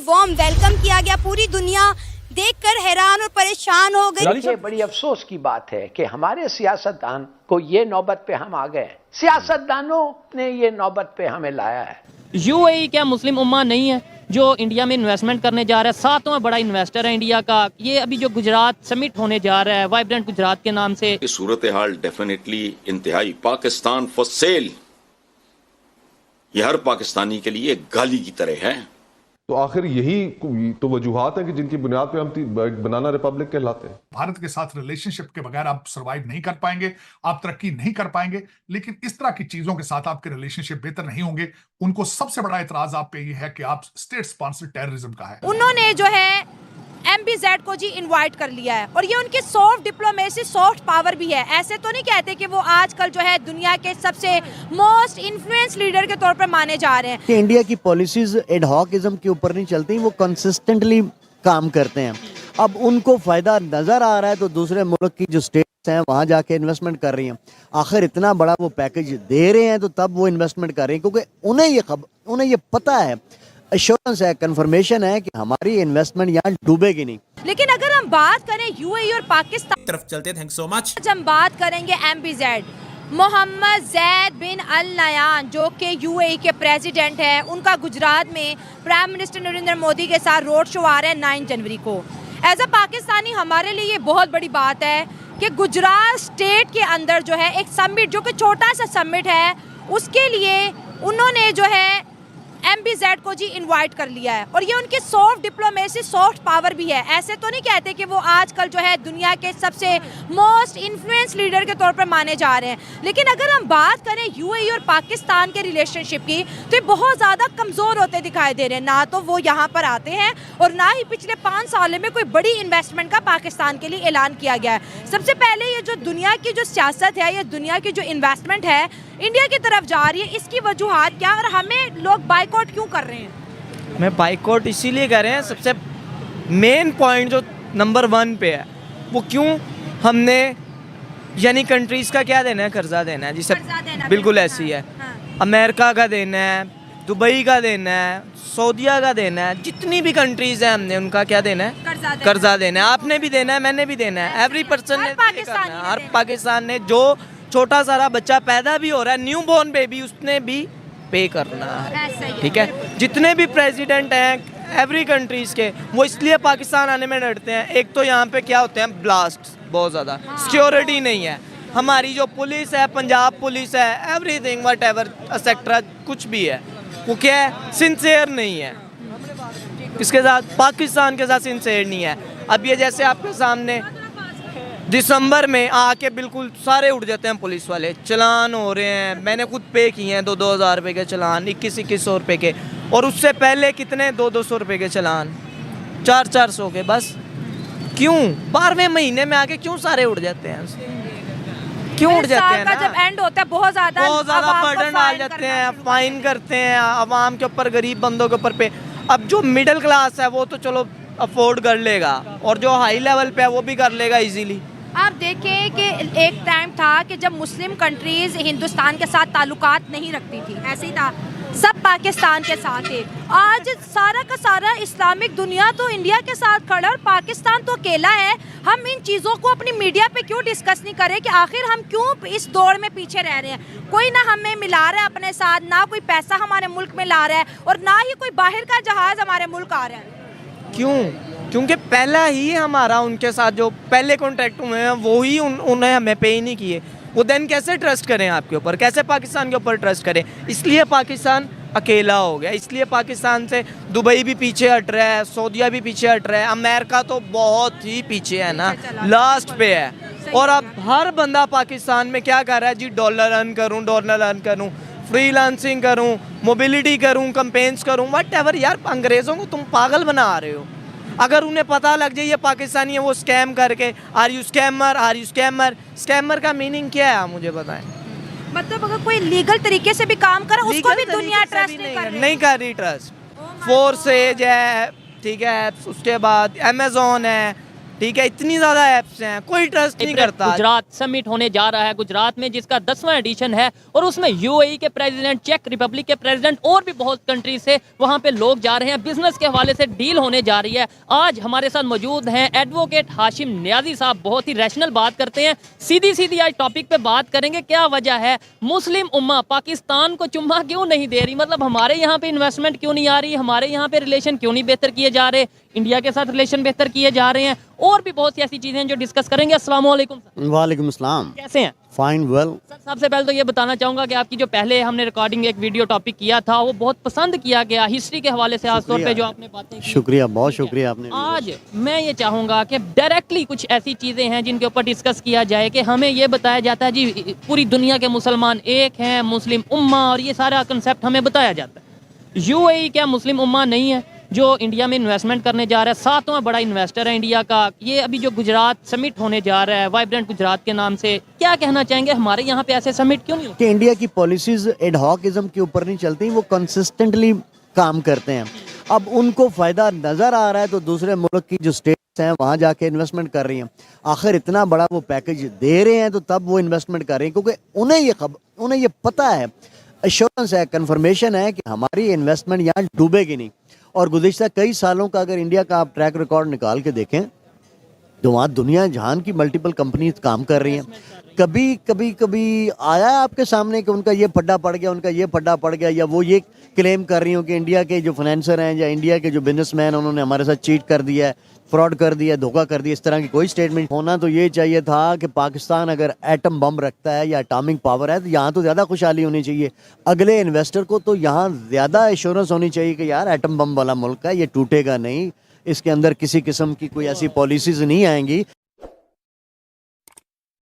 Warm welcome किया गया। पूरी दुनिया देखकर हैरान और परेशान हो गई। ये बड़ी अफसोस की बात है कि हमारे सियासतदान को ये नौबत पे हम आ गए। सियासतदानों ने ये नौबत पे हमें लाया है। यूएई क्या मुस्लिम उम्मा नहीं है जो इंडिया में इन्वेस्टमेंट करने जा रहा है? 7वां बड़ा इन्वेस्टर है इंडिया का। ये अभी जो गुजरात समिट होने जा रहा है वाइब्रेंट गुजरात के नाम से, सूरत हाल डेफिनेटली इंतहाई पाकिस्तान फॉर सेल, ये हर पाकिस्तानी के लिए गाली की तरह है। तो आखिर यही तो वजूहात है कि जिनकी बुनियाद पे हम बनाना रिपब्लिक कहलाते हैं। भारत के साथ रिलेशनशिप के बगैर आप सरवाइव नहीं कर पाएंगे, आप तरक्की नहीं कर पाएंगे। लेकिन इस तरह की चीजों के साथ आपके रिलेशनशिप बेहतर नहीं होंगे। उनको सबसे बड़ा एतराज आप पे ये है कि आप स्टेट स्पॉन्सर टेररिज्म का है। उन्होंने जो है MBZ को जी इनवाइट कर लिया है और ये उनकी सॉफ्ट डिप्लोमेसी, सॉफ्ट पावर भी है। ऐसे तो नहीं कहते कि वो आजकल जो है दुनिया के सबसे मोस्ट इन्फ्लुएंस लीडर के तौर पर माने जा रहे हैं। कि इंडिया की पॉलिसीज एडहॉकिज्म के ऊपर नहीं चलती, वो कंसिस्टेंटली काम करते हैं। अब उनको फायदा नजर आ रहा है तो दूसरे मुल्क की जो स्टेट्स हैं वहां जाके इन्वेस्टमेंट कर रही हैं। आखिर इतना बड़ा वो पैकेज दे रहे हैं तो तब वो इन्वेस्टमेंट कर रहे हैं, क्योंकि उन्हें ये पता है, एश्योरेंस है, कंफर्मेशन है कि हमारी इन्वेस्टमेंट यहाँ डूबेगी नहीं। लेकिन अगर हम बात करें यूएई और पाकिस्तान तरफ चलते, थैंक सो मच। आज हम बात करेंगे MBZ। मोहम्मद जैद बिन अल नयान जो कि यूएई के प्रेसिडेंट हैं, उनका गुजरात में प्राइम मिनिस्टर नरेंद्र मोदी के साथ रोड शो आ रहा है 9 जनवरी को। एज अ पाकिस्तानी हमारे लिए ये बहुत बड़ी बात है कि गुजरात स्टेट के अंदर जो है एक समिट, जो कि छोटा सा समिट है, उसके लिए उन्होंने जो है MBZ को जी इनवाइट कर लिया है और ये उनकी सॉफ्ट डिप्लोमेसी, सॉफ्ट पावर भी है। ऐसे तो नहीं कहते कि वो आजकल जो है दुनिया के सबसे मोस्ट इन्फ्लुएंस लीडर के तौर पर माने जा रहे हैं। लेकिन अगर हम बात करें यूएई और पाकिस्तान के रिलेशनशिप की तो ये बहुत ज़्यादा कमज़ोर होते दिखाई दे रहे हैं। ना तो वो यहाँ पर आते हैं और ना ही पिछले 5 सालों में कोई बड़ी इन्वेस्टमेंट का पाकिस्तान के लिए ऐलान किया गया है। सबसे पहले ये जो दुनिया की जो सियासत है, ये दुनिया की जो इन्वेस्टमेंट है इंडिया की तरफ जा रही है, इसकी वजूहात क्या और हमें लोग बाइकआउट क्यों कर रहे हैं? मैं बाइकआउट इसीलिए कर रहे हैं, सबसे मेन पॉइंट जो नंबर 1 पे है वो क्यों हमने यानी कंट्रीज़ का क्या देना है, कर्जा देना है, जिसे बिल्कुल ऐसी है। हाँ। अमेरिका का देना है, दुबई का देना है, सऊदीया का देना है, जितनी भी कंट्रीज़ हैं हमने उनका क्या देना है, कर्जा देना है। आपने भी देना है, मैंने भी देना है, एवरी पर्सन ने करना है। हर पाकिस्तान ने जो छोटा सारा बच्चा पैदा भी हो रहा है, न्यू बॉर्न बेबी, उसने भी पे करना है। ठीक है, जितने भी प्रेसिडेंट हैं एवरी कंट्रीज के, वो इसलिए पाकिस्तान आने में डरते हैं। एक तो यहाँ पे क्या होते हैं, ब्लास्ट बहुत ज़्यादा, सिक्योरिटी नहीं है। हमारी जो पुलिस है, पंजाब पुलिस है, एवरीथिंग वट एवर एक्सेट्रा, कुछ भी है, वो क्या है, सिंसियर नहीं है। इसके साथ पाकिस्तान के साथ सिंसियर नहीं है। अब ये जैसे आपके सामने दिसंबर में आके बिल्कुल सारे उड़ जाते हैं पुलिस वाले, चलान हो रहे हैं। मैंने खुद पे किए हैं 2-2 हज़ार रुपये के चलान, 2100 रुपये के, और उससे पहले कितने 200-200 रुपये के चलान, 400-400 के। बस क्यों 12वें महीने में आके क्यों सारे उड़ जाते हैं, क्यों उड़ जाते हैं ना? जब एंड होता है बहुत ज़्यादा बर्डन डाल जाते हैं, फाइन करते हैं आवाम के ऊपर, गरीब बंदों के ऊपर पे। अब जो मिडिल क्लास है वो तो चलो अफोर्ड कर लेगा, और जो हाई लेवल पे है वो भी कर लेगा इजीली। आप देखें कि एक टाइम था कि जब मुस्लिम कंट्रीज हिंदुस्तान के साथ ताल्लुकात नहीं रखती थी, ऐसे ही था, सब पाकिस्तान के साथ थे। आज सारा का सारा इस्लामिक दुनिया तो इंडिया के साथ खड़ा और पाकिस्तान तो अकेला है। हम इन चीज़ों को अपनी मीडिया पे क्यों डिस्कस नहीं करें कि आखिर हम क्यों इस दौड़ में पीछे रह रहे हैं? कोई ना हमें मिला रहा है अपने साथ, ना कोई पैसा हमारे मुल्क में ला रहा है और ना ही कोई बाहर का जहाज़ हमारे मुल्क आ रहा है। क्यों? क्योंकि पहला ही हमारा उनके साथ जो पहले कॉन्ट्रैक्ट हुए हैं वो ही उन्हें हमें पे ही नहीं किए। वो देन कैसे ट्रस्ट करें आपके ऊपर, कैसे पाकिस्तान के ऊपर ट्रस्ट करें? इसलिए पाकिस्तान अकेला हो गया, इसलिए पाकिस्तान से दुबई भी पीछे हट रहा है, सऊदीया भी पीछे हट रहा है, अमेरिका तो बहुत ही पीछे है ना, लास्ट पे है। और अब हर बंदा पाकिस्तान में क्या कर रहा है जी, डॉलर अर्न करूँ, फ्रीलांसिंग करूँ, मोबिलिटी करूँ, कैंपेन्स करूँ, व्हाटएवर। यार अंग्रेज़ों को तुम पागल बना रहे हो। अगर उन्हें पता लग जाए ये पाकिस्तानी है, वो स्कैम करके, आर यू स्कैमर, स्कैमर का मीनिंग क्या है आप मुझे बताएं? मतलब अगर कोई लीगल तरीके से भी काम कर रहा है उसको भी दुनिया ट्रस्ट नहीं कर रही ट्रस्ट। फोर्सेज है, ठीक है, उसके बाद अमेज़ॉन है, ठीक है, इतनी ज़्यादा ऐप्स हैं, कोई ट्रस्ट नहीं करता। गुजरात समिट होने जा रहा है गुजरात में, जिसका 10वां एडिशन है, और उसमें यूएई के प्रेसिडेंट, चेक रिपब्लिक के प्रेसिडेंट और भी बहुत कंट्रीज से वहां पे लोग जा रहे हैं। बिजनेस के हवाले से डील होने जा रही है। आज हमारे साथ मौजूद हैं एडवोकेट हाशिम नियाजी साहब। बहुत ही रैशनल बात करते हैं, सीधी सीधी आज टॉपिक पे बात करेंगे। क्या वजह है मुस्लिम उम्मा पाकिस्तान को चुम्मा क्यों नहीं दे रही? मतलब हमारे यहाँ पे इन्वेस्टमेंट क्यों नहीं आ रही, हमारे यहाँ पे रिलेशन क्यों नहीं बेहतर किए जा रहे, इंडिया के साथ रिलेशन बेहतर किए जा रहे हैं, और भी बहुत सी ऐसी चीजें हैं जो डिस्कस करेंगे। अस्सलाम वालेकुम सर। वालेकुम अस्सलाम। कैसे हैं? Fine well. सर सबसे पहले तो ये बताना चाहूंगा कि आपकी जो पहले हमने रिकॉर्डिंग एक वीडियो टॉपिक किया था वो बहुत पसंद किया गया, हिस्ट्री के हवाले से खास तौर पे जो आपने बातें की। शुक्रिया, बहुत शुक्रिया आपने। आज मैं ये चाहूंगा कि डायरेक्टली कुछ ऐसी चीजें हैं जिनके ऊपर डिस्कस किया जाए कि हमें ये बताया जाता है जी पूरी दुनिया के मुसलमान एक हैं, मुस्लिम उम्मा, और ये सारा कंसेप्ट हमें बताया जाता है। यूएई क्या मुस्लिम उम्मा नहीं है जो इंडिया में इन्वेस्टमेंट करने जा रहा है? 7वां बड़ा इन्वेस्टर है इंडिया का। ये अभी जो गुजरात समिट होने जा रहा है वाइब्रेंट गुजरात के नाम से, क्या कहना चाहेंगे? हमारे यहाँ पे ऐसे समिट क्यों नहीं होते? कि इंडिया की पॉलिसीज एडहॉकिज्म के ऊपर नहीं चलती, वो कंसिस्टेंटली काम करते हैं। अब उनको फायदा नजर आ रहा है तो दूसरे मुल्क की जो स्टेट्स हैं वहां जाके इन्वेस्टमेंट कर रही हैं। आखिर इतना बड़ा वो पैकेज दे रहे हैं तो तब वो इन्वेस्टमेंट कर रही हैं, क्योंकि उन्हें ये पता है, एश्योरेंस है, कंफर्मेशन है कि हमारी इन्वेस्टमेंट यहाँ डूबेगी नहीं। और गुज़िश्ता कई सालों का अगर इंडिया का आप ट्रैक रिकॉर्ड निकाल के देखें तो वहाँ दुनिया जहान की मल्टीपल कंपनीज काम कर रही हैं। कभी आया है आपके सामने कि उनका ये फड्डा पड़ गया, उनका ये फड्डा पड़ गया, या वो ये क्लेम कर रही हो कि इंडिया के जो फाइनेंसर हैं या इंडिया के जो बिजनेसमैन हैं उन्होंने हमारे साथ चीट कर दिया है, फ्रॉड कर दिया, धोखा कर दिया? इस तरह की कोई स्टेटमेंट होना तो ये चाहिए था कि पाकिस्तान अगर एटम बम रखता है या एटॉमिक पावर है तो यहाँ तो ज़्यादा खुशहाली होनी चाहिए। अगले इन्वेस्टर को तो यहाँ ज़्यादा एश्योरेंस होनी चाहिए कि यार एटम बम वाला मुल्क है, ये टूटेगा नहीं, इसके अंदर किसी किस्म की कोई ऐसी पॉलिसीज नहीं आएंगी